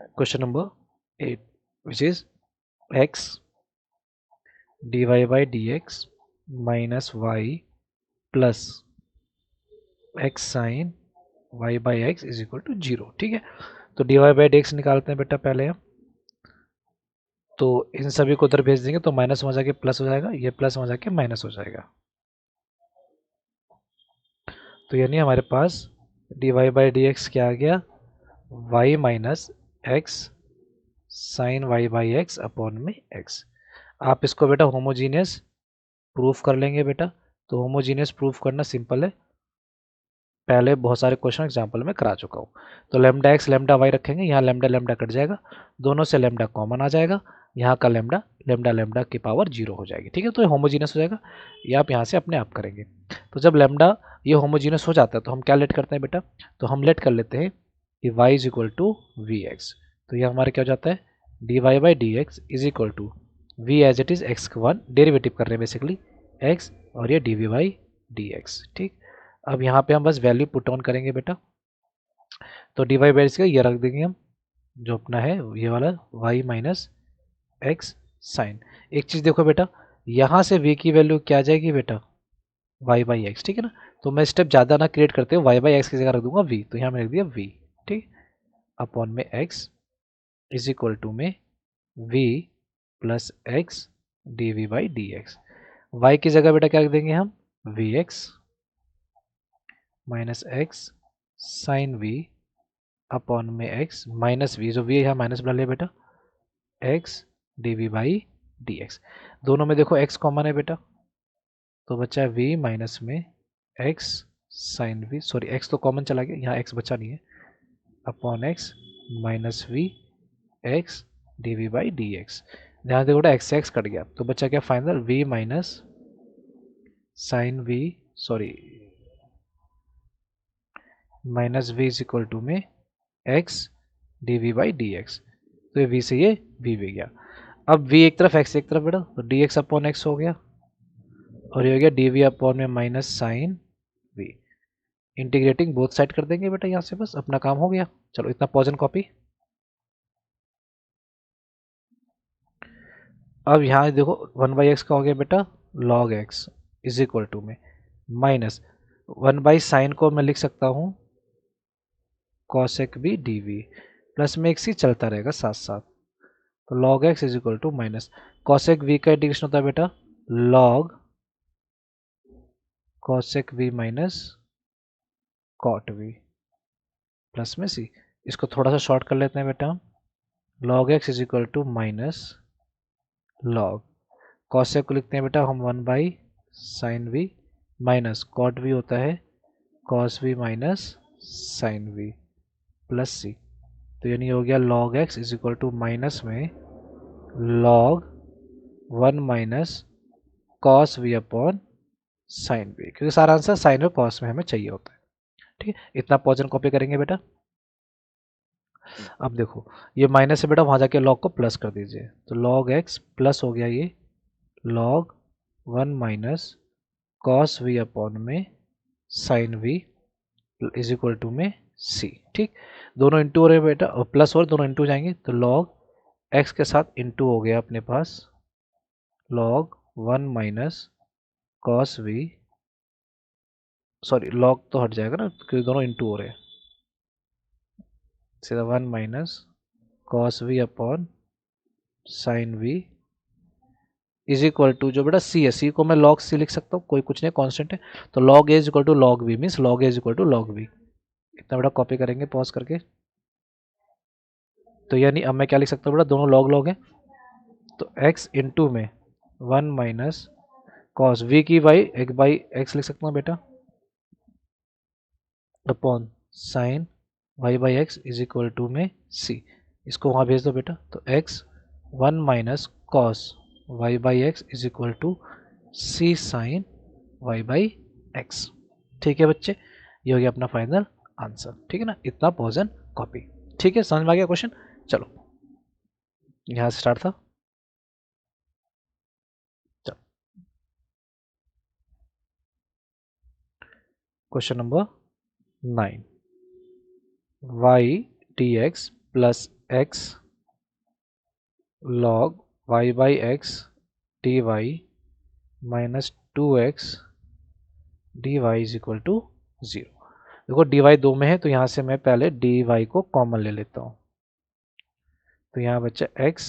Question number 8 which is x dy by dx minus y plus x sine y by x is equal to 0। ठीक है, तो dy by dx निकालते हैं बेटा पहले हम। तो इन सभी को उधर भेज देंगे तो माइनस में जाके प्लस हो जाएगा, ये प्लस में जाके माइनस हो जाएगा। तो यानी हमारे पास dy बाई डी एक्स क्या आ गया, y minus x sine y by x upon में x। आप इसको बेटा होमोजीनियस प्रूफ कर लेंगे बेटा। तो होमोजीनियस प्रूफ करना सिंपल है, पहले बहुत सारे क्वेश्चन एग्जाम्पल में करा चुका हूँ। तो लेमडा एक्स लेमडा वाई रखेंगे, यहाँ लेमडा लेमडा कट जाएगा, दोनों से लेमडा कॉमन आ जाएगा, यहाँ का लेमडा लेमडा लेमडा की पावर 0 हो जाएगी। ठीक है, तो ये होमोजीनियस हो जाएगा, ये आप यहाँ से अपने आप करेंगे। तो जब लेमडा ये होमोजीनियस हो जाता है तो हम क्या लेट करते हैं बेटा, तो हम लेट कर लेते हैं कि y is equal to we x. तो ये हमारे क्या हो जाता है, D Y by D x is equal to we as it is X one, derivative कर रहे हैं बेसिकली x, और ये D we by D x. ठीक, अब यहाँ पे हम बस वैल्यू पुट ऑन करेंगे बेटा। तो डी वाई बाई इसका ये रख देंगे हम, जो अपना है ये वाला y माइनस एक्स साइन। एक चीज़ देखो बेटा, यहाँ से v की वैल्यू क्या आ जाएगी बेटा, y बाई एक्स। ठीक है ना, तो मैं स्टेप ज़्यादा ना क्रिएट करते हुए y बाई एक्स की जगह रख दूंगा v, तो यहाँ मैंने रख दिया v। ठीक, अपॉन में x इज इक्वल टू में v plus x D we by D x. Y की जगह बेटा क्या रख देंगे हम, we x minus x sine V upon में x माइनस वी, जो v यहाँ माइनस बना लिया बेटा, x D we by D x. दोनों में देखो x कॉमन है बेटा, तो बचा है v माइनस में x sine V, sorry x तो कॉमन चला गया, यहाँ x बचा नहीं है, upon x minus we x D we by D X. ध्यान देखो बेटा x से x कट गया, तो बचा क्या final, v minus sine V, sorry minus we is equal to में x D we by D x. तो ये v से ये v भी गया। अब v एक तरफ x एक तरफ बेटा, तो डी एक्स अपॉन एक्स हो गया, और ये हो गया डी वी अपॉन में minus sine v। Integrating both side कर देंगे बेटा यहाँ से, बस अपना काम हो गया। चलो इतना पॉज एंड कॉपी। अब यहाँ देखो 1/x का हो गया बेटा log x is equal to में माइनस 1/sin को मैं लिख सकता हूँ cosec v dv, प्लस में x ही चलता रहेगा साथ साथ, तो log x is equal to minus cosec v का इंटीग्रेशन होता है बेटा log cosec v minus cot v plus में c। इसको थोड़ा सा शॉर्ट कर लेते हैं बेटा हम, log x is equal to minus log cosec को लिखते हैं बेटा हम 1/sin v minus cot v होता है cos v minus sin v plus c। तो यानी हो गया log x is equal to minus में log 1 minus cos v upon sin v, क्योंकि सारा आंसर sin और cos में हमें चाहिए होता है। ठीक है, इतना पॉज एंड कॉपी करेंगे बेटा। अब देखो ये माइनस से बेटा वहां जाके log को प्लस कर दीजिए, तो log x प्लस हो गया ये log 1 minus cos v upon में sin v is equal to में c। ठीक, दोनों इंटू हो रहे बेटा, और प्लस और दोनों इंटू जाएंगे, तो log x के साथ इंटू हो गया अपने पास log 1 minus cos v, sorry log तो हट जाएगा ना क्योंकि दोनों इंटू हो रहे हैं, सीधा 1 minus cos v upon sin v is equal to जो बेटा c है, c को मैं log c लिख सकता हूँ, कोई कुछ नहीं कांस्टेंट है, तो log a is equal to log v means log a is equal to log v। इतना बेटा कॉपी करेंगे पॉज करके। तो यानी अब मैं क्या लिख सकता हूँ बेटा, दोनों log log है, तो x इंटू में 1 माइनस cos v की बाई एक बाई एक्स लिख सकता हूँ बेटा upon sine y by x is equal to में c। इसको वहाँ भेज दो बेटा, तो x 1 minus cos y by x is equal to c sine y by x. ठीक है बच्चे, ये हो गया अपना फाइनल आंसर। ठीक है ना, इतना पॉज एंड कॉपी। ठीक है, समझ में आ गया क्वेश्चन। चलो यहाँ से स्टार्ट था। Question number 9, y dx plus x log y by x d y minus 2x d y is equal to 0। देखो डी वाई 2 में है तो यहाँ से मैं पहले डी वाई को कॉमन ले लेता हूँ, तो यहाँ बच्चा x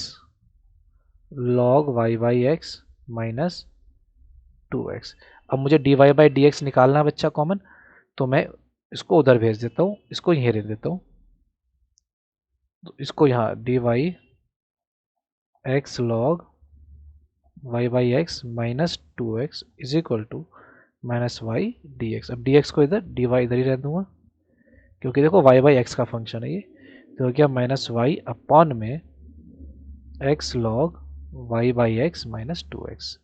log y by x minus 2x। अब मुझे dy बाई डी एक्स निकालना है बच्चा कॉमन, तो मैं इसको उधर भेज देता हूँ, इसको यहीं रख देता हूँ, तो इसको यहाँ dy x log y by x minus 2x is equal to minus y d x. अब dx को इधर dy इधर ही रह दूंगा, क्योंकि देखो y बाई एक्स का फंक्शन है ये, तो क्या माइनस वाई अपॉन में x log y by x minus 2x।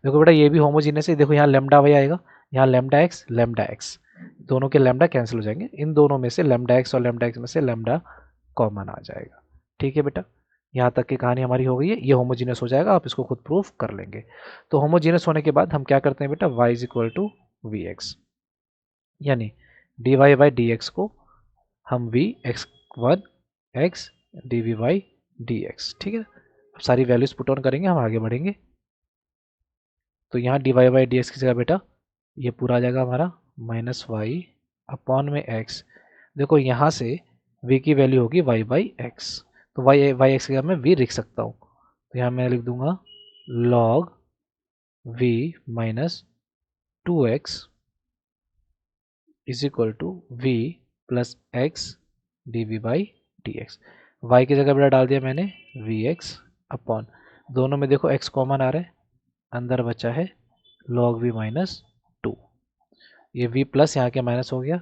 देखो बेटा ये भी होमोजीनियस है, देखो यहाँ लेमडा वाई आएगा, यहाँ लेमडा एक्स दोनों के लेमडा कैंसिल हो जाएंगे, इन दोनों में से लेमडा एक्स और लेमडा एक्स में से लेमडा कॉमन आ जाएगा। ठीक है बेटा, यहाँ तक की कहानी हमारी हो गई है, ये होमोजीनियस हो जाएगा, आप इसको खुद प्रूफ कर लेंगे। तो होमोजीनियस होने के बाद हम क्या करते हैं बेटा, y is equal to we x, यानी d Y by D x को हम we x one x D we by D x. ठीक है, अब सारी वैल्यूज पुट ऑन करेंगे, हम आगे बढ़ेंगे। तो यहाँ d Y by D x की जगह बेटा ये पूरा आ जाएगा हमारा माइनस वाई अपॉन में एक्स। देखो यहाँ से v की वैल्यू होगी y बाई एक्स, तो y एक्स की जगह मैं v लिख सकता हूँ, तो यहाँ मैं लिख दूंगा log v minus 2x is equal to v plus x D we by D x. Y की जगह बेटा डाल दिया मैंने वी एक्स अपॉन, दोनों में देखो x कॉमन आ रहा है, अंदर बचा है log v माइनस 2, ये v प्लस यहाँ के माइनस हो गया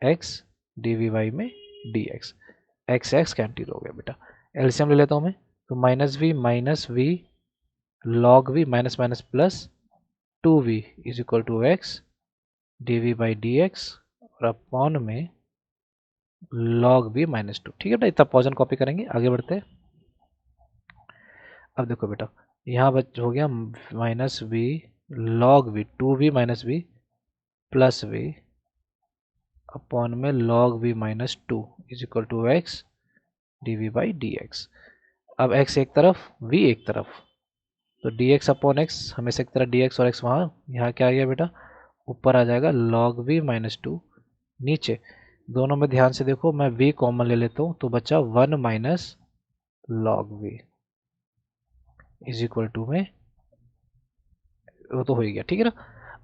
x डी वी वाई में d x, x x cancel हो गया बेटा। एलसीएम ले लेता हूँ मैं, तो minus v log v minus minus plus 2v is equal to x D we by D x और अपॉन में log v माइनस 2। ठीक है बेटा, इतना पॉजन कॉपी करेंगे, आगे बढ़ते हैं। अब देखो बेटा यहाँ हो गया minus v log v 2v minus v plus v upon में log v minus 2 is equal to x D we by D x. अब x एक तरफ v एक तरफ, तो dx अपॉन एक्स हमेशा एक तरफ dx और x वहाँ, यहाँ क्या आ गया बेटा, ऊपर आ जाएगा log v माइनस 2, नीचे दोनों में ध्यान से देखो मैं v कॉमन ले लेता हूँ, तो बचा 1 minus log v is equal to में, वो तो हो ही गया। ठीक है ना,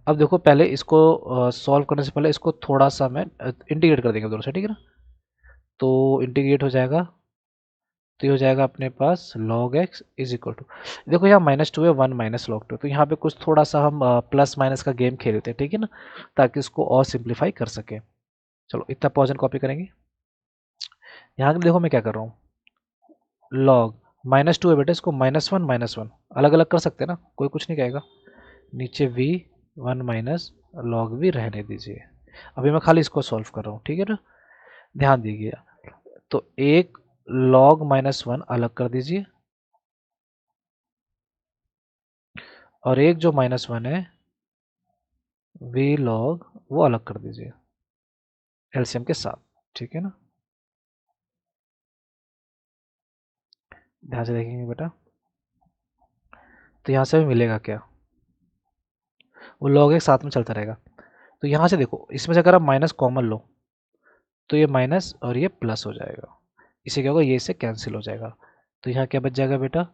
अब देखो पहले इसको सॉल्व करने से पहले इसको थोड़ा सा मैं इंटीग्रेट कर देंगे दोनों से। ठीक है ना, तो इंटीग्रेट हो जाएगा, तो ये हो जाएगा अपने पास log x is equal to, देखो यहाँ माइनस 2 है 1 माइनस log 2, तो यहाँ पे कुछ थोड़ा सा हम प्लस माइनस का गेम खेलते हैं। ठीक है ना, ताकि इसको और सिंप्लीफाई कर सके। चलो इतना पॉजन कॉपी करेंगे, यहाँ देखो मैं क्या कर रहा हूँ, log माइनस 2 है बेटा, इसको माइनस वन अलग अलग कर सकते हैं ना, कोई कुछ नहीं कहेगा, नीचे v 1 माइनस log v रहने दीजिए। अभी मैं खाली इसको सॉल्व कर रहा हूँ। ठीक है ना, ध्यान दीजिए, तो एक log माइनस 1 अलग कर दीजिए और एक जो माइनस 1 है v log वो अलग कर दीजिए एलसीएम के साथ। ठीक है ना, ध्यान से देखेंगे बेटा, तो यहाँ से भी मिलेगा क्या, वो log एक साथ में चलता रहेगा। तो यहाँ से देखो इसमें से अगर आप माइनस कॉमन लो तो ये माइनस और ये प्लस हो जाएगा, इसे क्या होगा, ये इससे कैंसिल हो जाएगा, तो यहाँ क्या बच जाएगा बेटा,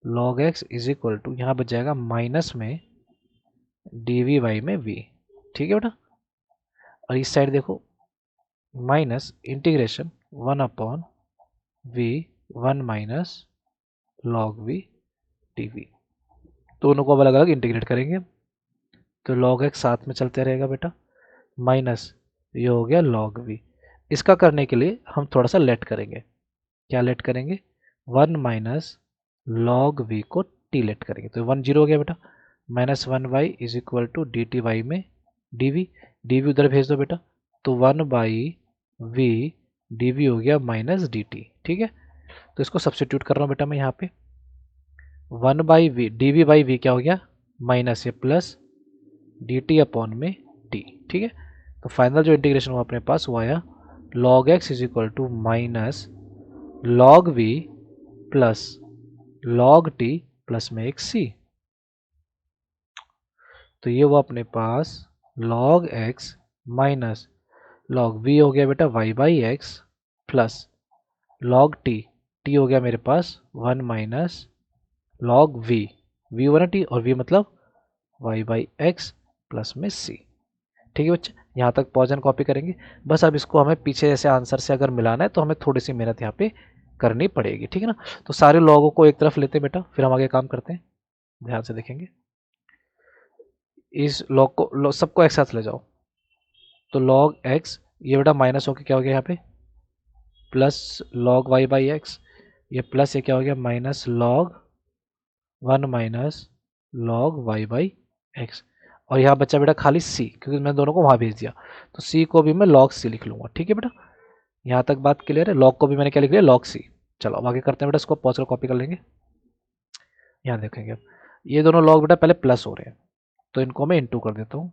log x is equal to, यहाँ बच जाएगा माइनस में डी वी वाई में v। ठीक है बेटा, और इस साइड देखो minus integration 1 upon v 1 minus log v d v, दोनों को अलग अलग इंटीग्रेट करेंगे, तो log x साथ में चलते रहेगा बेटा, माइनस ये हो गया log v। इसका करने के लिए हम थोड़ा सा लेट करेंगे, क्या लेट करेंगे, 1 माइनस log v को t लेट करेंगे, तो 1 0 हो गया बेटा, minus 1 y is equal to d t y में डी वी उधर भेज दो बेटा, तो 1 बाई v डी वी हो गया माइनस डी टी। ठीक है, तो इसको सब्सटीट्यूट कर रहा हूँ बेटा मैं यहाँ पे, 1 by v d we by v क्या हो गया, माइनस ये प्लस डी टी अपॉन में टी। ठीक है, तो फाइनल जो इंटीग्रेशन हुआ अपने पास वो आया log x is equal to minus log v plus log t plus में एक सी। तो ये वो अपने पास log x माइनस log v हो गया बेटा y by x plus log t हो गया मेरे पास 1 माइनस log v हुआ ना t, और v मतलब y बाई एक्स प्लस में c। ठीक है बच्चे, यहाँ तक पॉज एंड कॉपी करेंगे। बस अब इसको हमें पीछे जैसे आंसर से अगर मिलाना है तो हमें थोड़ी सी मेहनत यहाँ पे करनी पड़ेगी, ठीक है ना। तो सारे लॉगों को एक तरफ लेते हैं बेटा, फिर हम आगे काम करते हैं, ध्यान से देखेंगे। इस लॉग को सबको एक साथ ले जाओ, तो log x ये बेटा माइनस होके क्या हो गया यहाँ पे plus log y by x, ये प्लस ये क्या हो गया minus log 1 minus log y by x, और यहाँ बच्चा बेटा खाली c, क्योंकि मैंने दोनों को वहाँ भेज दिया, तो c को भी मैं log c लिख लूँगा। ठीक है बेटा, यहाँ तक बात क्लियर है। log को भी मैंने क्या लिख लिया log c। चलो अब आगे करते हैं बेटा, इसको पॉज कर कॉपी कर लेंगे। यहाँ देखेंगे अब ये दोनों log बेटा पहले प्लस हो रहे हैं, तो इनको मैं इंटू कर देता हूँ,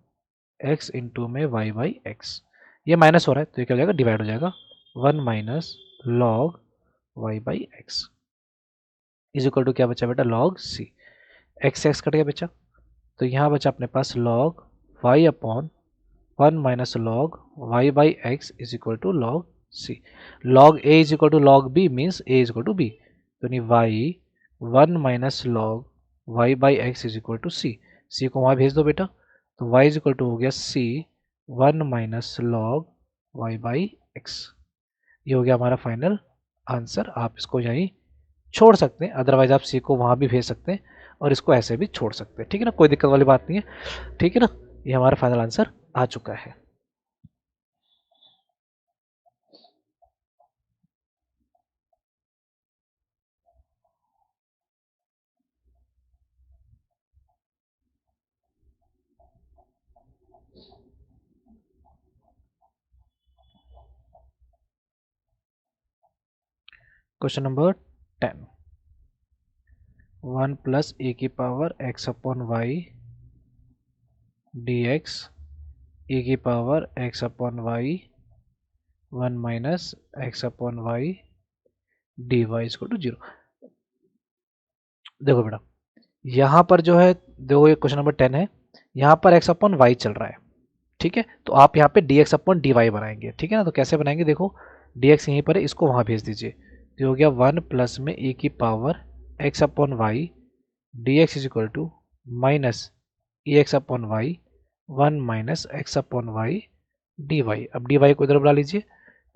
x इंटू में y बाई एक्स, ये माइनस हो रहा है तो ये क्या हो जाएगा डिवाइड हो जाएगा 1 minus log y by x is equal to क्या बचा बेटा log c। x से x कट गया बच्चा, तो यहाँ बचा अपने पास log y अपॉन 1 minus log y by x is equal to log c। log a is equal to log b means a is equal to b, तो नहीं y 1 minus log y by x is equal to c, c को वहाँ भेज दो बेटा, तो y is equal to हो गया c 1 minus log y by x. ये हो गया हमारा फाइनल आंसर। आप इसको यहीं छोड़ सकते हैं, अदरवाइज आप सी को वहाँ भी भेज सकते हैं और इसको ऐसे भी छोड़ सकते हैं, ठीक है ना, कोई दिक्कत वाली बात नहीं है, ठीक है ना। ये हमारा फाइनल आंसर आ चुका है। क्वेश्चन नंबर 10, 1 प्लस ए की power x upon y d x a की power x upon y 1 minus x upon y d y equal to 0। देखो बेटा यहाँ पर जो है, देखो ये क्वेश्चन नंबर 10 है, यहाँ पर एक्स अपॉन वाई चल रहा है, ठीक है, तो आप यहाँ पे d x upon d y बनाएंगे, ठीक है ना। तो कैसे बनाएंगे, देखो डी एक्स यहीं पर है, इसको वहाँ भेज दीजिए, तो हो गया 1 प्लस में ए की power x upon y d x is equal to minus a x upon y 1 minus x upon y d y. अब डी वाई को इधर बुला लीजिए,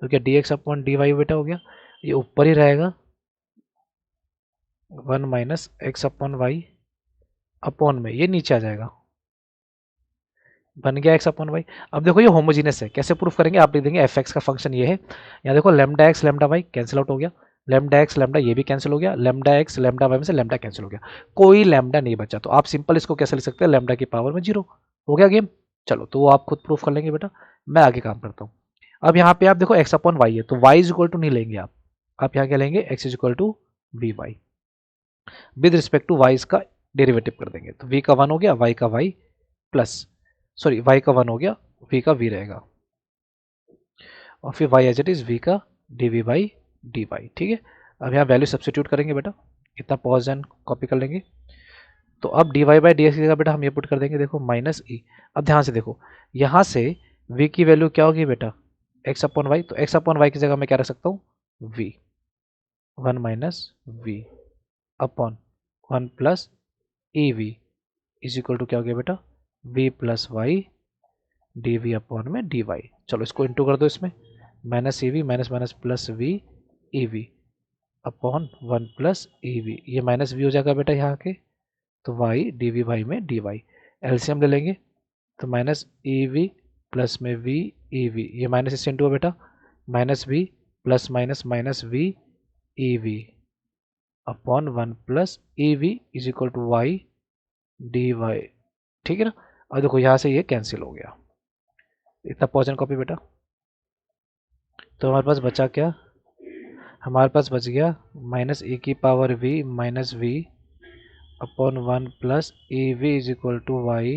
तो क्या d x upon d y बेटा हो गया, ये ऊपर ही रहेगा 1 minus x upon y upon में ये नीचे आ जाएगा, बन गया एक्स अपॉन वाई। अब देखो ये होमोजीनियस है, कैसे प्रूफ करेंगे, आप लिख देंगे एफ एक्स का फंक्शन ये है, यहाँ देखो lambda x lambda y cancel out हो गया, लेमडा एक्स लेमडा ये भी कैंसिल हो गया, लेमडा एक्स लेमडा वाई में से लेमडा कैंसिल हो गया, कोई लेमडा नहीं बचा, तो आप सिंपल इसको कैसे लिख सकते हैं लेमडा की पावर में 0। हो गया गेम। चलो तो वो आप खुद प्रूफ कर लेंगे बेटा, मैं आगे काम करता हूँ। अब यहाँ पे आप देखो एक्स अपॉन वाई है, तो वाई इज इक्वल टू नहीं लेंगे आप यहाँ क्या लेंगे x is equal to v y, with respect to y इसका डेरिवेटिव कर देंगे, तो वी का 1 हो गया वाई का वाई प्लस सॉरी वाई का 1 हो गया वी का वी रहेगा, और फिर y as it is v का d we by d y, ठीक है। अब यहाँ वैल्यू सब्सटीट्यूट करेंगे बेटा, इतना पॉज एंड कॉपी कर लेंगे, तो अब d Y by D x की जगह बेटा हम ये पुट कर देंगे, देखो माइनस ई। अब ध्यान से देखो यहाँ से v की वैल्यू क्या होगी बेटा एक्स अपॉन वाई, तो एक्स अपॉन वाई की जगह मैं क्या रख सकता हूँ v 1 minus v upon 1 plus e v is equal to क्या हो गया बेटा v plus y d we upon में डी वाई। चलो इसको इंटू कर दो, इसमें minus e v minus minus plus v e v upon 1 plus e v, ये माइनस वी हो जाएगा बेटा यहाँ के, तो वाई डी वी वाई में डी वाई, एलसीएम ले लेंगे, तो माइनस ई वी प्लस में वी ई वी, ये माइनस इससे इंटू बेटा minus v plus minus minus v e v upon 1 plus e v is equal to y d y, ठीक है ना। और देखो यहाँ से ये कैंसिल हो गया, इतना पॉइजन कॉपी बेटा, तो हमारे पास बचा क्या, हमारे पास बच गया माइनस ए की power v minus v upon 1 plus e v is equal to y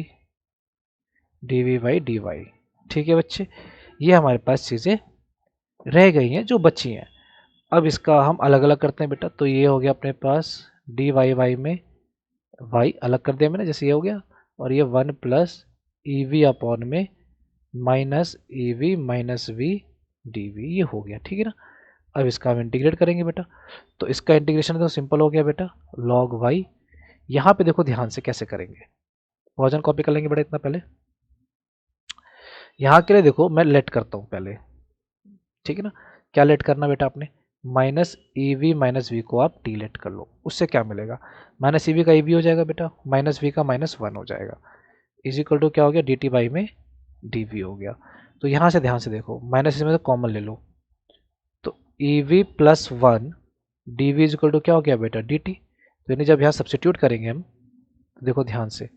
d we by d y. ठीक है बच्चे, ये हमारे पास चीज़ें रह गई हैं जो बची हैं। अब इसका हम अलग अलग करते हैं बेटा, तो ये हो गया अपने पास डी वाई वाई में वाई अलग कर दिया मैंने, जैसे ये हो गया, और ये 1 प्लस ई वी अपॉन में minus e v minus v d v, ये हो गया, ठीक है ना। अब इसका हम इंटीग्रेट करेंगे बेटा, तो इसका इंटीग्रेशन तो सिंपल हो गया बेटा, लॉग वाई। यहाँ पे देखो ध्यान से कैसे करेंगे, वर्जन कॉपी कर लेंगे बेटा इतना पहले। यहाँ के लिए देखो मैं लेट करता हूँ पहले, ठीक है ना। क्या लेट करना बेटा आपने, minus e v minus v को आप टी लेट कर लो, उससे क्या मिलेगा, माइनस ई वी का ई वी हो जाएगा बेटा, माइनस वी का माइनस वन हो जाएगा, इज इक्वल टू क्या हो गया, डी टी बाई में डी वी हो गया। तो यहाँ से ध्यान से देखो, माइनस इसमें से कॉमन ले लो, तो e v plus one d v is equal to क्या हो गया बेटा, डी टी। तो यानी जब यहाँ सब्सिट्यूट करेंगे हम, तो देखो ध्यान से,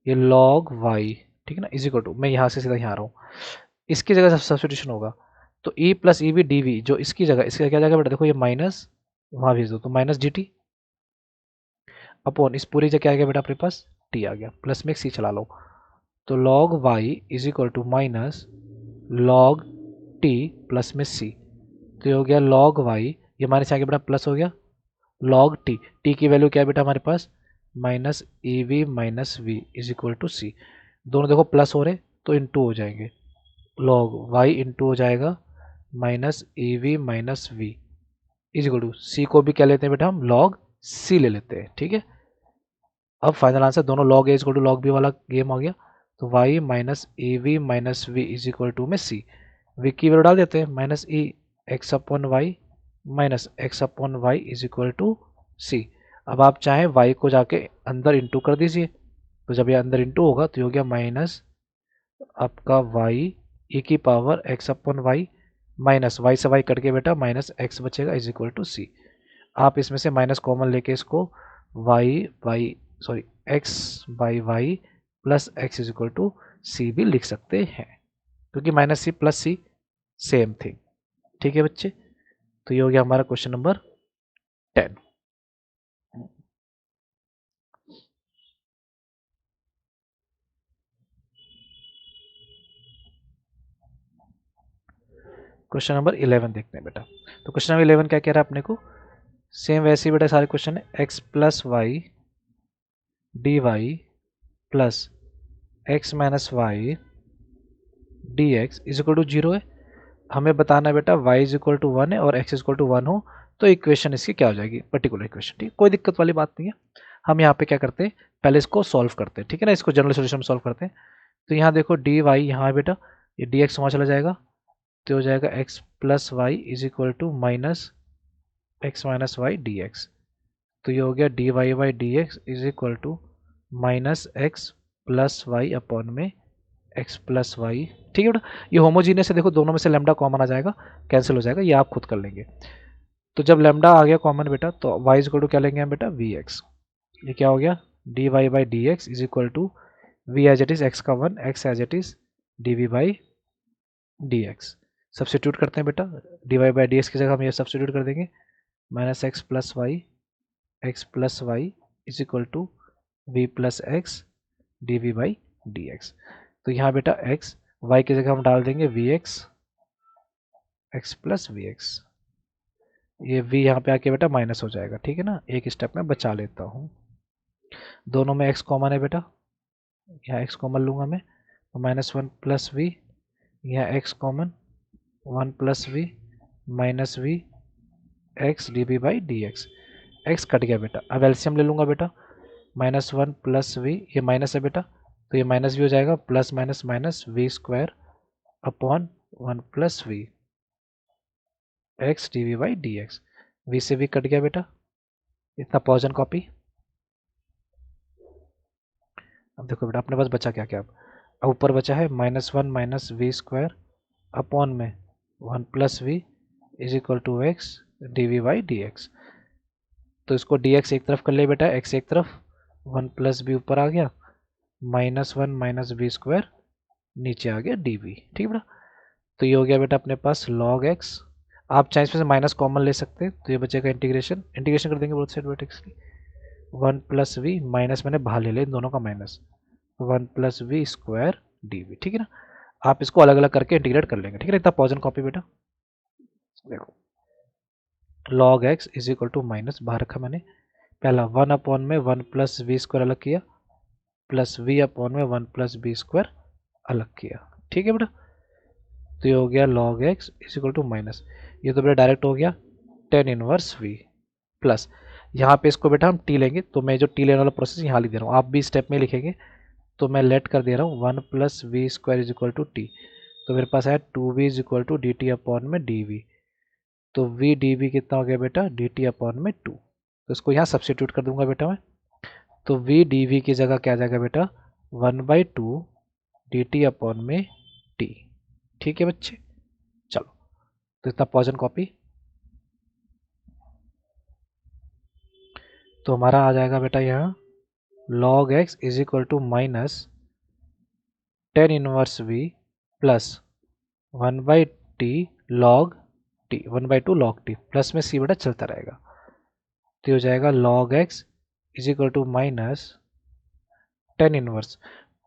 ये लॉग वाई, ठीक है ना, इज इक्वल टू, मैं यहाँ से सीधा यहाँ आ रहा हूँ, इसकी जगह सब्सिट्यूशन होगा, तो e plus e v d v, जो इसकी जगह, इसका क्या जाएगा बेटा, देखो ये माइनस वहाँ भेज दो, तो माइनस डी टी अपॉन इस पूरी जगह क्या आ गया बेटा अपने पास, टी आ गया, प्लस में एक सी चला लो, तो log y is equal to minus log t plus में सी, तो ये हो गया लॉग वाई, ये माइनस आ गया बेटा, प्लस हो गया लॉग टी, टी की वैल्यू क्या है बेटा हमारे पास, minus e v minus we is equal to c, दोनों देखो प्लस हो रहे तो इंटू हो जाएंगे, लॉग वाई इंटू हो जाएगा minus e v minus we is equal to c को भी क्या लेते हैं बेटा हम, लॉग सी ले लेते हैं, ठीक है। अब फाइनल आंसर दोनों log a is equal to log b वाला गेम आ गया, तो y minus a v minus we is equal to में सी, वी की वैल्यू डाल देते हैं, minus e x upon y minus x upon y is equal to c. अब आप चाहें वाई को जाके अंदर इंटू कर दीजिए, तो जब ये अंदर इंटू होगा तो ये हो गया माइनस आपका वाई ई की power x upon y minus y से वाई कट के बेटा माइनस एक्स बचेगा इज इक्वल टू सी। आप इसमें से माइनस कॉमन लेके इसको y y sorry x by y plus x is equal to c भी लिख सकते हैं, क्योंकि minus c plus c same thing, ठीक है बच्चे। तो ये हो गया हमारा क्वेश्चन नंबर 10। क्वेश्चन नंबर 11 देखते हैं बेटा, तो क्वेश्चन नंबर 11 क्या कह रहा है अपने को, सेम वैसे ही बेटा सारे क्वेश्चन है, x plus y d y plus x minus y d x is equal to zero है। हमें बताना है बेटा y is equal to one है और x is equal to one हो, तो इक्वेशन इसकी क्या हो जाएगी, पर्टिकुलर इक्वेशन, ठीक, कोई दिक्कत वाली बात नहीं है। हम यहाँ पे क्या करते हैं, पहले इसको सॉल्व करते हैं, ठीक है ना, इसको जनरल सोल्यूशन में सॉल्व करते हैं। तो यहाँ देखो डी वाई यहाँ है बेटा, ये डी एक्स वहाँ चला जाएगा, तो हो जाएगा x plus y is equal to minus x minus y d x, तो ये हो गया d Y by D x is equal to minus x plus y upon में एक्स प्लस वाई, ठीक है बेटा। ये होमोजीनियस है, देखो दोनों में से लेमडा कॉमन आ जाएगा, कैंसिल हो जाएगा, ये आप खुद कर लेंगे। तो जब लेमडा आ गया कॉमन बेटा, तो वाई इज इक्वल टू क्या लेंगे हम बेटा, वी एक्स, ये क्या हो गया d Y by D x is equal to we as it is x का one, x as it is d we by D x. Substitute करते हैं बेटा, d Y by D x की जगह हम ये सब्सिट्यूट कर देंगे, minus x plus y is equal to v plus x D we by D x. तो यहाँ बेटा x y की जगह हम डाल देंगे v x x plus v x, ये v यहाँ पे आके बेटा माइनस हो जाएगा, ठीक है ना, एक स्टेप में बचा लेता हूँ। दोनों में x कॉमन है बेटा, यहाँ x कॉमन लूँगा मैं, तो माइनस वन प्लस वी, यहाँ x common one plus v minus we x d b by D x, x cut गया बेटा। अब एलसीएम ले लूँगा बेटा, माइनस वन प्लस वी, ये माइनस है बेटा, तो ये माइनस भी हो जाएगा, plus minus minus v square upon one plus v x D we by D x, v से भी कट गया बेटा, इतना पॉइजन कॉपी। अब देखो बेटा अपने पास बचा क्या क्या, अब ऊपर बचा है minus one minus v square upon में one plus v is equal to x D we by D x. तो इसको डी एक्स एक तरफ कर ले बेटा, एक्स एक तरफ, वन प्लस बी ऊपर आ गया, minus one minus b square नीचे आ गया डी वी, ठीक है बेटा। तो ये हो गया बेटा अपने पास लॉग एक्स, आप चाहे इसमें से माइनस कॉमन ले सकते हैं, तो ये बचेगा इंटीग्रेशन, इंटीग्रेशन कर देंगे बोथ साइड बेटा इसकी, वन प्लस वी माइनस मैंने बाहर ले लिया इन दोनों का minus, one plus v square d v, ठीक है ना। आप इसको अलग अलग करके इंटीग्रेट कर लेंगे, ठीक है ना, इतना पॉइजन कॉपी बेटा। देखो log x is equal to minus, बाहर रखा मैंने, पहला 1 अपॉन में 1 प्लस वी स्क्वायर अलग किया, प्लस वी अपॉन में 1 प्लस बी स्क्वायर अलग किया। ठीक है बेटा, तो ये हो गया log x is equal to minus, ये तो बेटा डायरेक्ट हो गया टेन इनवर्स वी, प्लस यहाँ पे इसको बेटा हम टी लेंगे, तो मैं जो टी लेने वाला प्रोसेस यहाँ लिख दे रहा हूँ, आप भी स्टेप में लिखेंगे, तो मैं लेट कर दे रहा हूँ 1 plus v square is equal to t, तो मेरे पास है 2v is equal to d t upon में डी वी, तो v डी वी कितना हो गया बेटा, डी टी अपॉन में 2, तो इसको यहाँ सब्सटीट्यूट कर दूंगा बेटा मैं, तो v डी वी की जगह क्या आ जाएगा बेटा, 1/2 डी टी अपॉन में टी। ठीक है बच्चे, चलो तो इतना पॉज एंड कॉपी, तो हमारा आ जाएगा बेटा यहाँ log x is equal to minus ten inverse v plus 1/t log t, 1/2 log t, plus में c बेटा चलता रहेगा, तो हो जाएगा log x is equal to minus ten inverse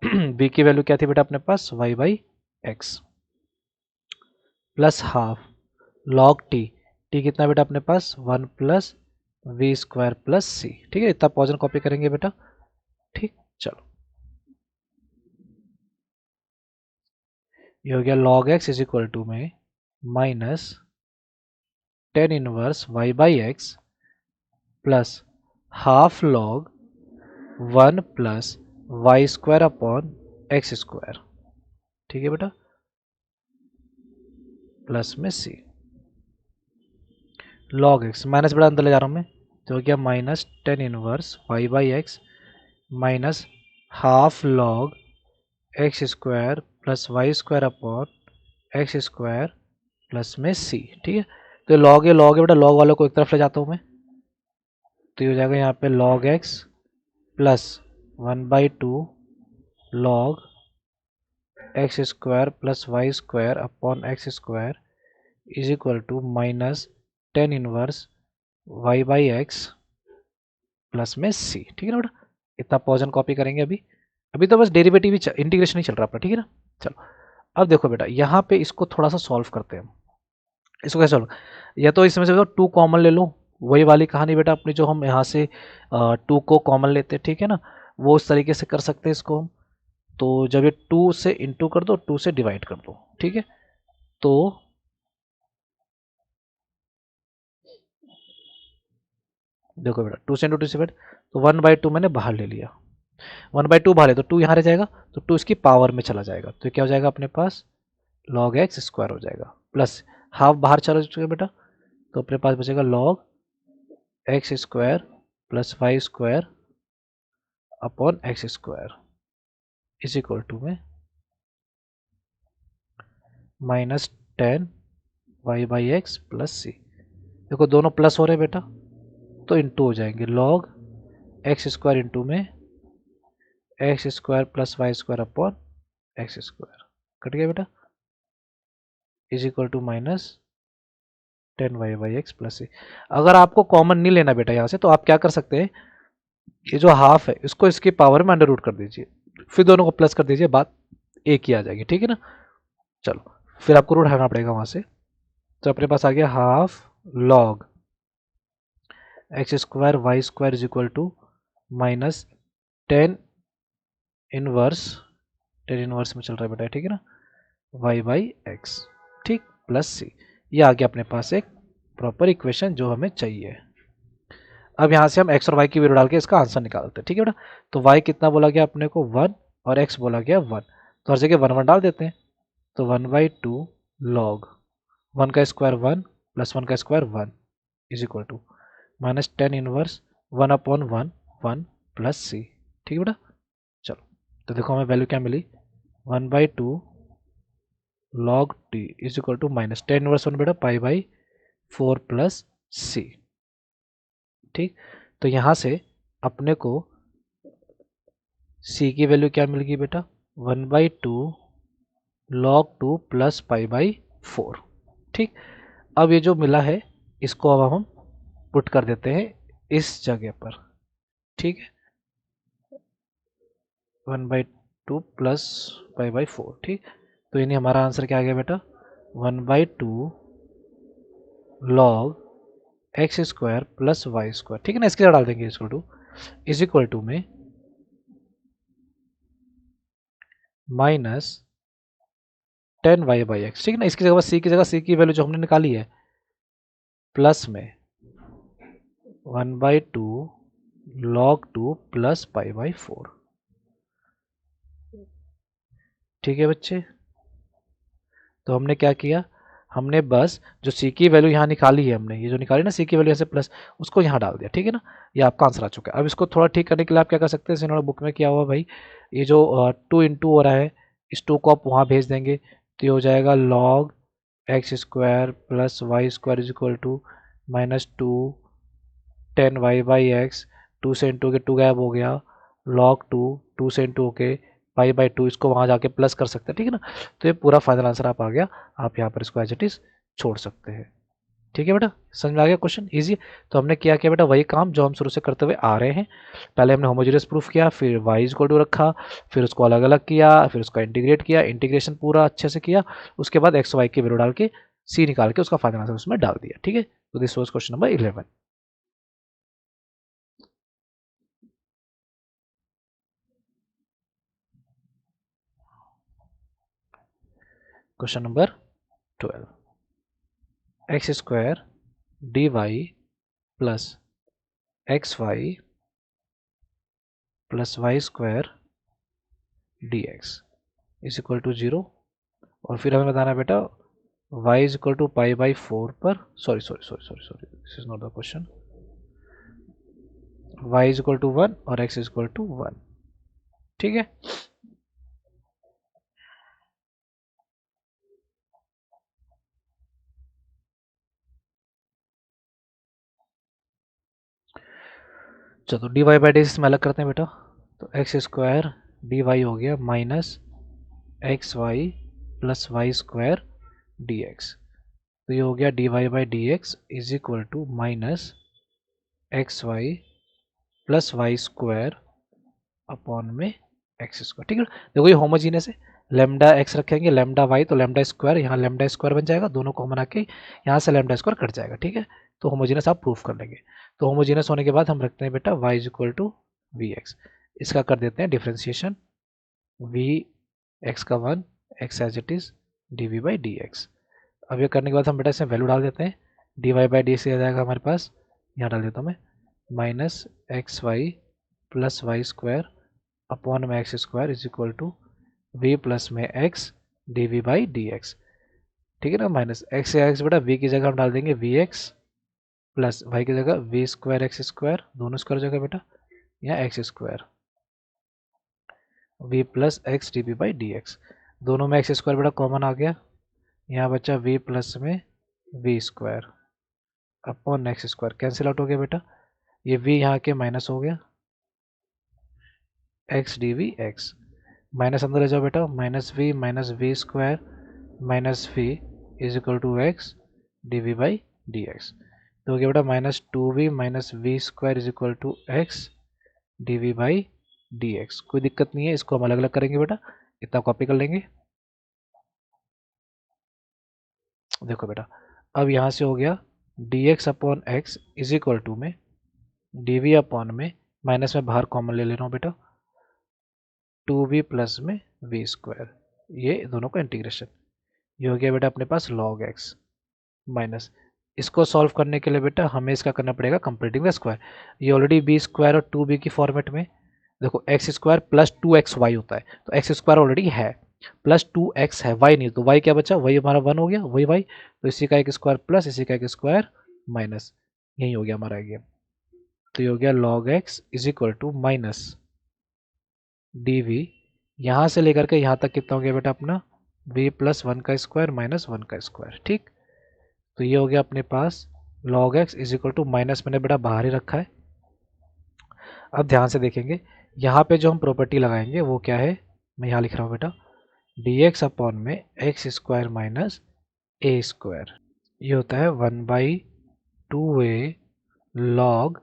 b की वैल्यू क्या थी बेटा अपने पास, y/x plus half log t, t कितना बेटा अपने पास 1 plus v square plus c. ठीक है, इतना पॉज एंड कॉपी करेंगे बेटा। ठीक, चलो ये हो गया log x is equal to में minus ten inverse y/x plus half log 1 plus y square upon x square. ठीक है बेटा, प्लस में सी log x, माइनस बेटा अंदर ले जा रहा हूँ मैं, तो हो गया minus ten inverse y/x minus half log x square plus y square upon x square plus में सी। ठीक है, तो लॉग है बेटा, लॉग वालों को एक तरफ ले जाता हूँ मैं, तो ये हो जाएगा यहाँ पे log x plus 1/2 log x square plus y square upon x square is equal to minus ten inverse y/x plus में सी। ठीक है ना बेटा, इतना पॉज एंड कॉपी करेंगे अभी, अभी तो बस डेरिवेटिव ही इंटीग्रेशन ही चल रहा है अपना। ठीक है ना, चलो अब देखो बेटा यहाँ पे इसको थोड़ा सा सॉल्व करते हैं। इसको कैसे सॉल्व, या तो इसमें से टू कॉमन ले लो, वही वाली कहानी बेटा अपनी जो हम यहाँ से टू को कॉमन लेते हैं, ठीक है ना, वो उस तरीके से कर सकते हैं इसको हम। तो जब ये टू से इंटू कर दो, टू से डिवाइड कर दो, ठीक है, तो देखो बेटा टू से इंटू टू से डिवाइड, तो 1/2 मैंने बाहर ले लिया, 1/2 बाहर है तो 2 यहाँ रह जाएगा, तो 2 इसकी पावर में चला जाएगा, तो क्या हो जाएगा अपने पास log x स्क्वायर हो जाएगा, प्लस हाफ बाहर चला जाएगा बेटा, तो अपने पास बचेगा log x square plus y square upon x square is equal to में minus ten y/x plus c. देखो दोनों प्लस हो रहे बेटा, तो इंटू हो जाएंगे, log x स्क्वायर इंटू में x square plus y square upon x square, cut गया बेटा, is equal to minus ten y/x plus c. अगर आपको कॉमन नहीं लेना बेटा यहाँ से, तो आप क्या कर सकते हैं, ये जो हाफ है इसको इसकी पावर में अंडर रूट कर दीजिए, फिर दोनों को प्लस कर दीजिए, बात एक ही आ जाएगी। ठीक है ना, चलो फिर आपको रूट हटाना पड़ेगा वहां से, तो अपने पास आ गया half log x square y square is equal to minus ten inverse, ten inverse में चल रहा है बेटा, ठीक है ना, y/x, ठीक, प्लस सी। ये आ गया अपने पास एक प्रॉपर इक्वेशन जो हमें चाहिए। अब यहाँ से हम x और y की वैल्यू डाल के इसका आंसर निकालते हैं। ठीक है बेटा, तो y कितना बोला गया अपने को 1 और x बोला गया 1, तो हर जगह 1 1 डाल देते हैं, तो 1/2 log 1 का स्क्वायर 1 प्लस 1 का square 1 is equal to minus ten inverse 1 upon 1 1 plus c. ठीक है बेटा, चलो तो देखो हमें वैल्यू क्या मिली, 1/2 log t is equal to minus ten inverse 1 बेटा पाई/4 प्लस सी। ठीक, तो यहाँ से अपने को c की वैल्यू क्या मिल गई बेटा, 1/2 log 2 प्लस पाई/4। ठीक, अब ये जो मिला है इसको अब हम पुट कर देते हैं इस जगह पर। ठीक है, 1/2 प्लस पाई/4। ठीक, तो यानी हमारा आंसर क्या आ गया बेटा, 1/2 log x square plus y square, ठीक है ना, इसके लिए डाल देंगे इसको टू इज इक्वल टू में माइनस 10y/x, ठीक है ना। इसकी जगह सी की जगह सी की वैल्यू जो हमने निकाली है प्लस में 1/2 log 2 प्लस π/4, ठीक है बच्चे। तो हमने क्या किया, हमने बस जो सी की वैल्यू यहाँ निकाली है, हमने ये जो निकाली ना सी की वैल्यू ऐसे प्लस, उसको यहाँ डाल दिया, ठीक है ना। ये आपका आंसर आ चुका है। अब इसको थोड़ा ठीक करने के लिए आप क्या कर सकते हैं, जैसे इन्होंने बुक में किया हुआ भाई, ये जो 2 इंटू हो रहा है, इस 2 को आप वहाँ भेज देंगे तो ये हो जाएगा log x square plus y square is equal to -2 10y/x, 2 से इंटू के 2 गायब हो गया, log 2, 2 से इंटू के π/2, इसको वहाँ जाके प्लस कर सकते हैं, ठीक है ना। तो ये पूरा फाइनल आंसर आप आ गया, आप यहाँ पर इसको एज इट इज छोड़ सकते हैं, ठीक है बेटा। समझ में आ गया क्वेश्चन, ईजी। तो हमने क्या किया बेटा, वही काम जो हम शुरू से करते हुए आ रहे हैं। पहले हमने होमोजेनियस प्रूफ किया, फिर y इक्वल टू रखा, फिर उसको अलग अलग किया, फिर उसका इंटीग्रेट किया, इंटीग्रेशन पूरा अच्छे से किया, उसके बाद एक्स वाई की वैल्यू डाल के c निकाल के उसका फाइनल आंसर उसमें डाल दिया, ठीक है। तो this was question number 11। Question number 12, x square d y plus x y plus y square d x is equal to 0। और फिर हमें बताना है बेटा y इज इक्वल टू π/4 पर, sorry sorry sorry sorry sorry, this is not the question, y is equal to 1 और x is equal to 1, ठीक है। चलो डी वाई बाई डी इसमें अलग करते हैं बेटा, तो एक्स स्क्वायर डी वाई हो गया minus x y plus y square d x, तो ये हो गया d Y by D x is equal to minus x y plus y square upon में एक्स स्क्वायर, ठीक है। देखो ये होमोजीनियस है, लेमडा एक्स रखेंगे लेमडा वाई, तो लेमडा स्क्वायर यहाँ लेमडा स्क्वायर बन जाएगा, दोनों को बना के यहाँ से लेमडा स्क्वायर कट जाएगा, ठीक है। तो होमोजीनियस आप प्रूफ कर लेंगे। तो होमोजीनियस होने के बाद हम रखते हैं बेटा y is equal to we x, इसका कर देते हैं डिफ्रेंसिएशन, वी एक्स का 1 x as it is d we by D x. अब ये करने के बाद हम बेटा इसमें वैल्यू डाल देते हैं, d Y by D x आ जाएगा हमारे पास, यहाँ डाल देता हूँ मैं minus x y plus y square upon में x square is equal to v plus में x D we by D x, ठीक है ना। माइनस एक्स या एक्स बेटा वी की जगह हम डाल देंगे वी एक्स प्लस वाई की जगह वी स्क्वायर एक्स स्क्वायर, दोनों स्क्वायर जगह बेटा यहाँ x square v plus x D we by D x, दोनों में एक्स स्क्वायर बेटा कॉमन आ गया, यहाँ बचा वी प्लस में v square upon x square, cancel out हो गया बेटा, ये वी यहाँ के माइनस हो गया x D v x, minus अंदर ले जाओ बेटा, minus v square minus we is equal to x D we by D x, तो हो गया बेटा -2v minus v square is equal to x D we by D x. कोई दिक्कत नहीं है, इसको हम अलग अलग करेंगे बेटा, इतना कॉपी कर लेंगे। देखो बेटा अब यहाँ से हो गया d x upon x is equal to में डी वी अपॉन में माइनस में बाहर कॉमन ले रहा हूँ बेटा 2v प्लस में वी स्क्वायर, ये दोनों का इंटीग्रेशन, ये हो गया बेटा अपने पास log x माइनस, इसको सॉल्व करने के लिए बेटा हमें इसका करना पड़ेगा कंप्लीटिंग द स्क्वायर, ये ऑलरेडी बी स्क्वायर और 2b की फॉर्मेट में, देखो एक्स स्क्वायर प्लस 2xy होता है, तो एक्स स्क्वायर ऑलरेडी है प्लस 2x है, y नहीं, तो y क्या बचा, वही हमारा 1 हो गया, वही y, तो इसी का एक स्क्वायर प्लस इसी का एक स्क्वायर माइनस, यही हो गया हमारा ये, तो ये हो गया log x is equal to minus d v, यहाँ से लेकर के यहाँ तक कितना हो गया बेटा अपना v प्लस 1 का स्क्वायर माइनस 1 का स्क्वायर, ठीक। तो ये हो गया अपने पास log x is equal to minus, मैंने बेटा बाहर ही रखा है। अब ध्यान से देखेंगे यहाँ पे जो हम प्रॉपर्टी लगाएंगे वो क्या है, मैं यहाँ लिख रहा हूँ बेटा डी एक्स अपॉन में एक्स स्क्वायर माइनस ए स्क्वायर, ये होता है 1/2a log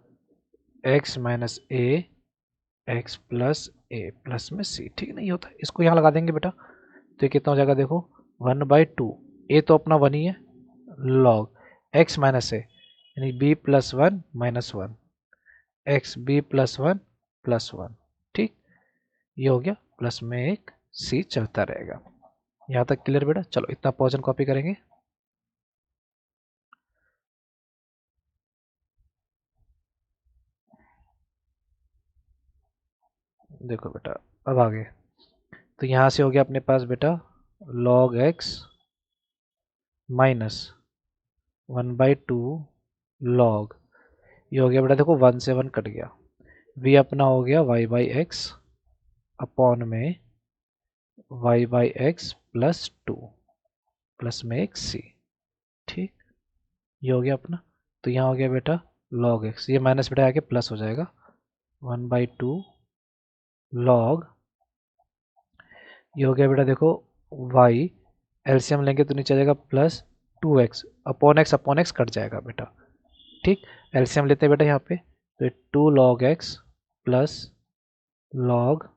x minus a x plus A plus में सी, ठीक है ना, ये होता है, इसको यहाँ लगा देंगे बेटा, तो ये कितना हो जाएगा देखो 1/2, ए तो अपना 1 ही है, log x माइनस ए यानी b plus one minus one, x b plus one plus one. ठीक, ये हो गया, प्लस में एक c चलता रहेगा। यहाँ तक क्लियर बेटा? चलो इतना पॉज एंड कॉपी करेंगे। देखो बेटा, अब आगे तो यहाँ से हो गया अपने पास बेटा log x माइनस 1/2 log, ये हो गया बेटा, देखो 1 से 1 कट गया, v अपना हो गया y बाई एक्स अपॉन में y by x plus two, plus में एक c। ठीक, ये हो गया अपना। तो यहाँ हो गया बेटा log x, ये माइनस बेटा आके प्लस हो जाएगा, 1/2 log, ये हो गया बेटा देखो y, एलसीएम लेंगे तो नीचे आ जाएगा plus 2x upon x cut जाएगा बेटा। ठीक, एलसीएम लेते हैं बेटा यहाँ पे, तो 2 log x plus log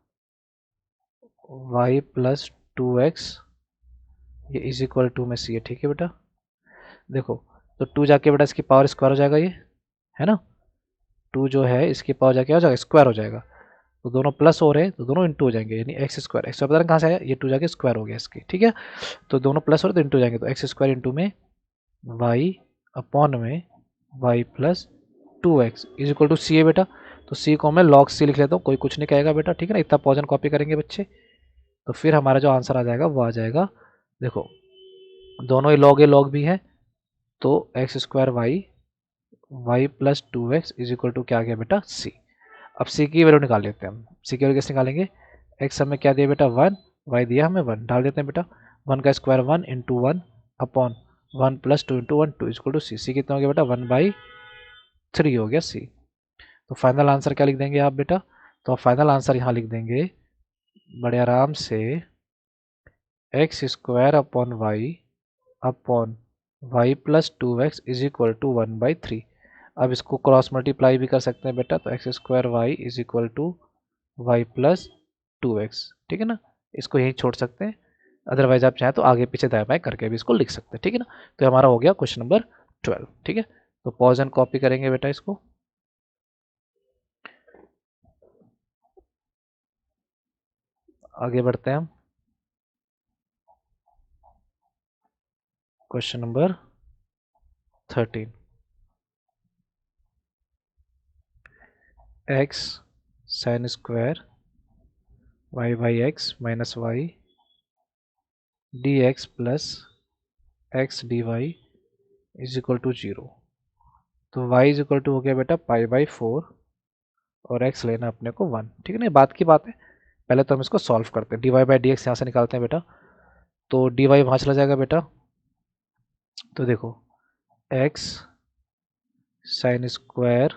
y plus 2x, ये इज इक्वल टू में सी है। ठीक है बेटा, देखो तो 2 जाके बेटा इसकी पावर स्क्वायर हो जाएगा, ये है ना, 2 जो है इसकी पावर जाके हो जाएगा स्क्वायर हो जाएगा, तो दोनों प्लस हो रहे हैं तो दोनों इंटू हो जाएंगे, यानी एक्स स्क्वायर पता नहीं कहाँ से आया, ये 2 जाके स्क्वायर हो गया इसकी। ठीक है, तो दोनों प्लस हो रहे तो इंटू हो जाएंगे, तो एक्स स्क्वायर इंटू में वाई अपॉन में y plus 2x is equal to c है बेटा। तो सी को मैं log c लिख लेता हूँ, कोई कुछ नहीं कहेगा बेटा। ठीक है ना, इतना पॉज एंड कॉपी करेंगे बच्चे, तो फिर हमारा जो आंसर आ जाएगा वो आ जाएगा, देखो दोनों ही log भी है, तो x square y plus 2x is equal to क्या आ गया बेटा c। अब c की वैल्यू निकाल लेते हैं हम, c की वैल्यू कैसे निकालेंगे, x हमें क्या दिया बेटा 1, y दिया हमें 1, डाल देते हैं बेटा, 1 का square 1 into 1 upon 1 plus 2 into 1 2 equal to c, c कितना हो गया बेटा 1/3 हो गया सी। तो फाइनल आंसर क्या लिख देंगे आप बेटा, तो आप फाइनल आंसर यहाँ लिख देंगे बड़े आराम से, x square upon y plus 2x is equal to 1/3। अब इसको क्रॉस मल्टीप्लाई भी कर सकते हैं बेटा, तो x square y is equal to y plus 2x। ठीक है ना, इसको यहीं छोड़ सकते हैं, अदरवाइज आप चाहें तो आगे पीछे दाएं बाएं करके भी इसको लिख सकते हैं। ठीक है ना, तो हमारा हो गया क्वेश्चन नंबर 12। ठीक है, तो पॉज एंड कॉपी करेंगे बेटा इसको, आगे बढ़ते हैं हम। Question number 13, x sine square y by x minus y d x plus x d y is equal to 0। तो y इज इक्वल टू हो गया बेटा π/4 और x लेना अपने को 1। ठीक है ना, बात की बात है, पहले तो हम इसको सॉल्व करते हैं, dy बाई डी एक्स यहाँ से निकालते हैं बेटा, तो dy वहाँ चला जाएगा बेटा, तो देखो x sine square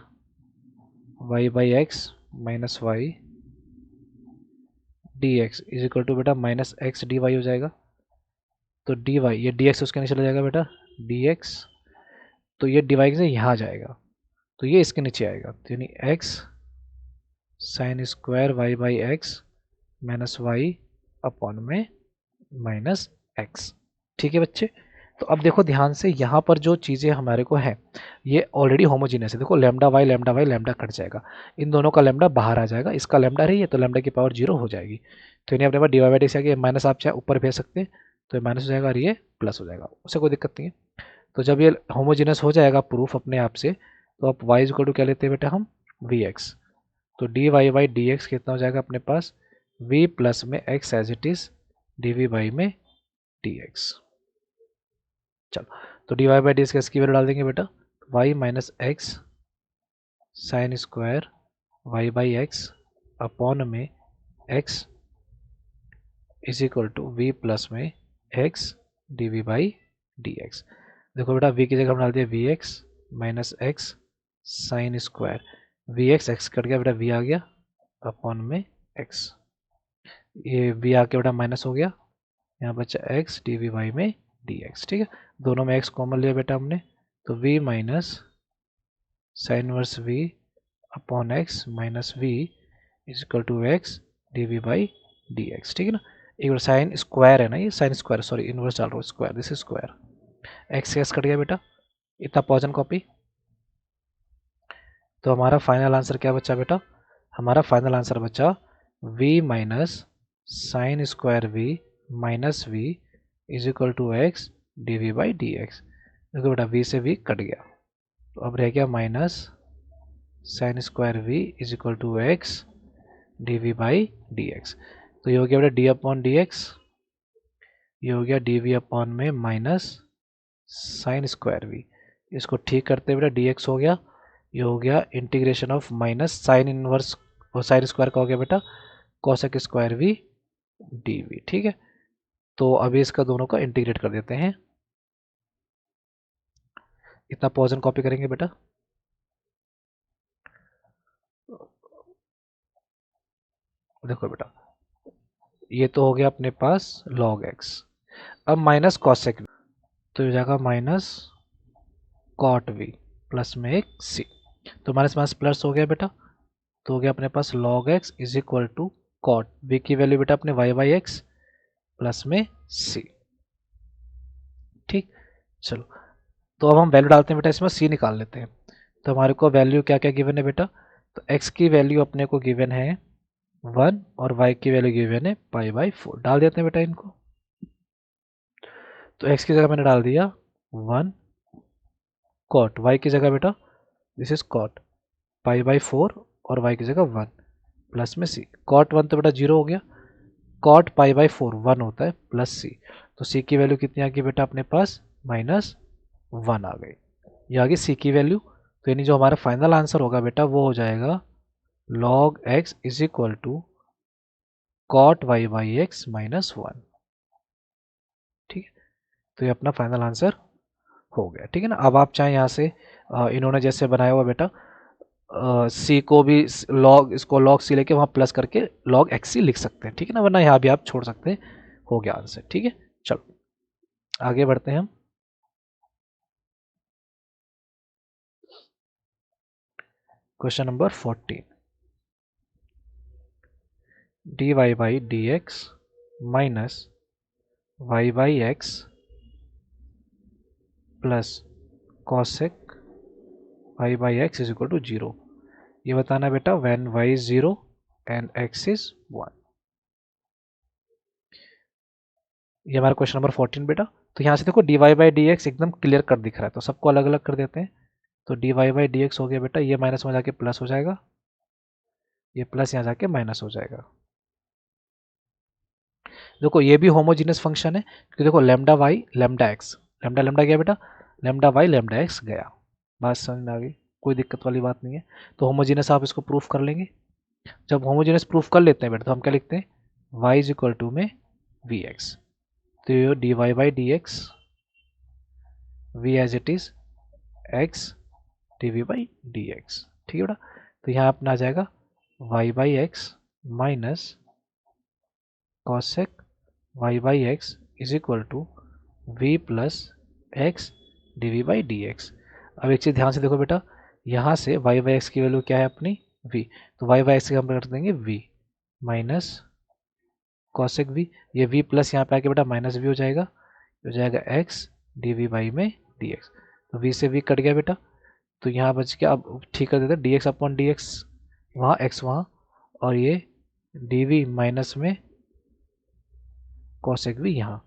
y by x minus y d x is equal to बेटा माइनस एक्स डी वाई हो जाएगा, तो डी वाई, ये डी एक्स उसके नीचे चला जाएगा बेटा डी एक्स, तो ये डी वाई से यहाँ जाएगा, तो ये इसके नीचे आएगा, तो यानी x sine square y by x minus y upon में माइनस एक्स। ठीक है बच्चे, तो अब देखो ध्यान से, यहाँ पर जो चीज़ें हमारे को है ये ऑलरेडी होमोजीनियस है, देखो लैम्डा वाई लैम्डा कट जाएगा, इन दोनों का लैम्डा बाहर आ जाएगा, इसका लैम्डा रही है तो लैम्डा की पावर 0 हो जाएगी, तो यानी अपने पास डी वाई बाई डी से आगे माइनस आप चाहे ऊपर भेज सकते हैं, तो ये माइनस हो जाएगा और ये प्लस हो जाएगा, उससे कोई दिक्कत नहीं है। तो जब ये होमोजीनियस हो जाएगा प्रूफ अपने आप से, तो आप वाई इक्वल टू क्या लेते हैं बेटा हम वी एक्स, तो d Y by D x कितना हो जाएगा अपने पास v प्लस में x as it is d we by में डी एक्स। चलो तो d Y by D x की वैल्यू डाल देंगे बेटा, y minus x sine square y by x upon में x is equal to v plus में x D we by D x. देखो बेटा v की जगह हम डाल दिया v x minus x sine square v x cut गया बेटा v आ गया अपॉन में x, ये v आके बेटा माइनस हो गया, यहाँ बचा x डी वी वाई में डी एक्स। ठीक है, दोनों में x कॉमन लिया बेटा हमने, तो v माइनस साइन वर्स v upon x minus v is equal to x D we by D x. ठीक है ना, एक बार साइन स्क्वायर है ना, ये साइन स्क्वायर, सॉरी इनवर्स डाल रहा हूँ square, this is square, x cut गया बेटा, इतना पॉज एंड कॉपी। तो हमारा फाइनल आंसर क्या बचा बेटा? हमारा फाइनल आंसर बचा v minus sine square v minus v is equal to x D we by D x. देखो बेटा v से v कट गया, तो अब रह गया minus sine square v is equal to x D we by D x. तो ये हो गया बेटा d अपॉन डी एक्स, ये हो गया डी वी अपॉन में माइनस साइन स्क्वायर v। इसको ठीक करते बेटा dx हो गया, ये हो गया integration of minus sine inverse और साइन स्क्वायर का हो गया बेटा कोसेक स्क्वायर v dv। ठीक है, तो अभी इसका दोनों का इंटीग्रेट कर देते हैं। इतना पॉज एंड कॉपी करेंगे बेटा। देखो बेटा ये तो हो गया अपने पास log x, अब माइनस कॉसेक, तो ये जाएगा माइनस कॉट v प्लस में एक c। तो माइनस माइनस प्लस हो गया बेटा, तो हो गया अपने पास log x is equal to cot v की वैल्यू बेटा अपने y बाई एक्स प्लस में c। ठीक, चलो तो अब हम वैल्यू डालते हैं बेटा, इसमें c निकाल लेते हैं। तो हमारे को वैल्यू क्या क्या गिवन है बेटा? तो x की वैल्यू अपने को गिवन है 1 और y की वैल्यू गिवन है पाई बाई 4। डाल देते हैं बेटा इनको। तो x की जगह मैंने डाल दिया 1 कॉट, y की जगह बेटा this is cot pi by 4 और y की जगह 1 प्लस में c। कॉट 1 तो बेटा 0 हो गया, कॉट पाई बाई 4 1 होता है प्लस c। तो c की वैल्यू कितनी आ गई बेटा अपने पास? माइनस 1 आ गई। ये आ गई c की वैल्यू। तो यानी जो हमारा फाइनल आंसर होगा बेटा वो हो जाएगा log x is equal to cot y by x minus 1। ठीक है, तो ये अपना फाइनल आंसर हो गया। ठीक है ना। अब आप चाहें यहाँ से इन्होंने जैसे बनाया हुआ बेटा सी को भी लॉग, इसको लॉग सी लेके वहाँ प्लस करके लॉग एक्स सी लिख सकते हैं। ठीक है ना, वरना यहाँ भी आप छोड़ सकते हैं। हो गया आंसर। ठीक है, चलो आगे बढ़ते हैं हम। Question number 14, d Y by D x minus y by x plus cosec y by x is equal to 0। ये बताना बेटा when y is 0 and x is 1। ये हमारा क्वेश्चन नंबर 14 बेटा। तो यहाँ से देखो d Y by D x एकदम क्लियर कट दिख रहा है, तो सबको अलग अलग कर देते हैं। तो d Y by D x हो गया बेटा, ये माइनस में जाके प्लस हो जाएगा, ये प्लस यहाँ जाके माइनस हो जाएगा। देखो ये भी होमोजीनियस फंक्शन है, क्योंकि देखो lambda y lambda x, lambda lambda गया बेटा, लेमडा वाई लेमडा एक्स गया। बात समझ में आ गई, कोई दिक्कत वाली बात नहीं है। तो होमोजीनियस आप इसको प्रूफ कर लेंगे। जब होमोजीनियस प्रूफ कर लेते हैं बेटा तो हम क्या लिखते हैं? y इज इक्वल टू में वी एक्स। तो ये d Y by D x v as it is x D we by D x. ठीक है बेटा, तो यहाँ अपना आ जाएगा y by x minus cosec y by x is equal to v plus x D we by D x. अब एक चीज़ ध्यान से देखो बेटा, यहाँ से y बाई एक्स की वैल्यू क्या है अपनी? v। तो y बाई एक्स से हम कर देंगे v माइनस कॉसेक v। ये v प्लस यहाँ पे आके बेटा माइनस v हो जाएगा, हो जाएगा x डी वी बाई में डी एक्स। तो v से v कट गया बेटा, तो यहाँ बच गया। अब ठीक कर देते हैं d x upon d x, वहाँ x वहाँ, और ये डी वी माइनस में कॉसेक v यहाँ।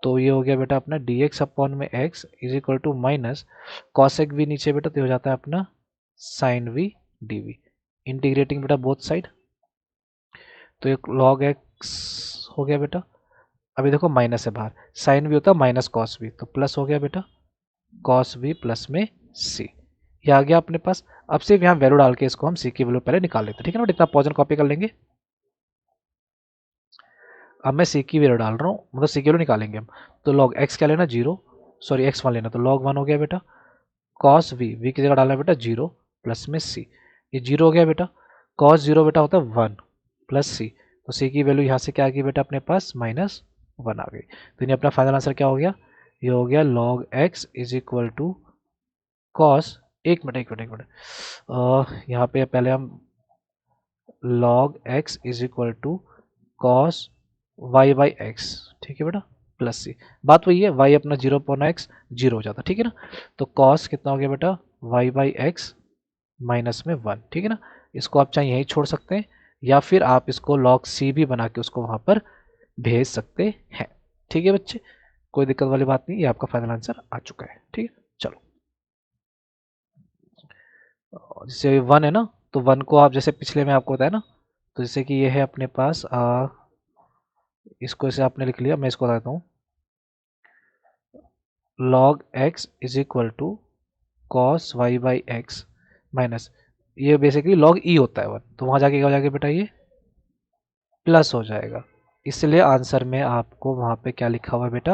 तो ये हो गया बेटा अपना डी एक्स अपॉन में x is equal to minus cosec v नीचे बेटा, तो हो जाता है अपना sine v d v. Integrating बेटा बोथ साइड, तो एक log x हो गया बेटा। अभी देखो माइनस है बाहर, साइन भी होता है माइनस कॉस भी, तो प्लस हो गया बेटा कॉस भी प्लस में c। ये आ गया अपने पास। अब सिर्फ यहाँ वैल्यू डाल के इसको हम c की वैल्यू पहले निकाल लेते हैं। ठीक है ना, इतना पॉज एंड कॉपी कर लेंगे। अब मैं c की वैल्यू डाल रहा हूँ, मतलब c की वैल्यू निकालेंगे हम। तो log x क्या लेना? 0, सॉरी x 1 लेना, तो log 1 हो गया बेटा कॉस v की जगह डालना बेटा 0 प्लस में c। ये 0 हो गया बेटा, कॉस 0 बेटा होता है 1 प्लस c। तो c की वैल्यू यहाँ से क्या आ गई बेटा अपने पास? माइनस 1 आ गई। तो ये अपना फाइनल आंसर क्या हो गया? ये हो गया log x is equal to cos, एक मिनट यहाँ पे पहले हम log x is equal to cos y by x. ठीक है बेटा, प्लस c। बात वही है, y अपना 0 अपॉन एक्स 0 हो जाता। ठीक है ना, तो कॉस कितना हो गया बेटा? y बाई एक्स माइनस में 1, ठीक है ना। इसको आप चाहे यहीं छोड़ सकते हैं या फिर आप इसको log c भी बना के उसको वहाँ पर भेज सकते हैं। ठीक है बच्चे, कोई दिक्कत वाली बात नहीं, ये आपका फाइनल आंसर आ चुका है। ठीक है, चलो जैसे 1 है ना, तो 1 को आप जैसे पिछले में आपको बताया ना, तो जैसे कि ये है अपने पास इसको इसे आपने लिख लिया, मैं इसको बताता हूँ। log x is equal to cos y by x minus, ये बेसिकली log e होता है 1, तो वहाँ जाके क्या हो जाएगा बेटा, ये प्लस हो जाएगा। इसलिए आंसर में आपको वहाँ पे क्या लिखा हुआ है बेटा,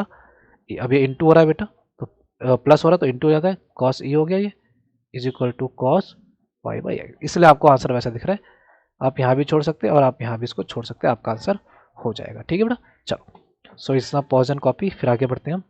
अब ये इंटू हो रहा है बेटा, तो प्लस हो रहा है तो इंटू हो जाता है, कॉस ई हो गया ये, is equal to cos y by x, इसलिए आपको आंसर वैसा दिख रहा है। आप यहाँ भी छोड़ सकते हैं और आप यहाँ भी इसको छोड़ सकते हैं, आपका आंसर हो जाएगा। ठीक है बेटा, चलो सो इसना पॉज एंड कॉपी, फिर आगे बढ़ते हैं हम।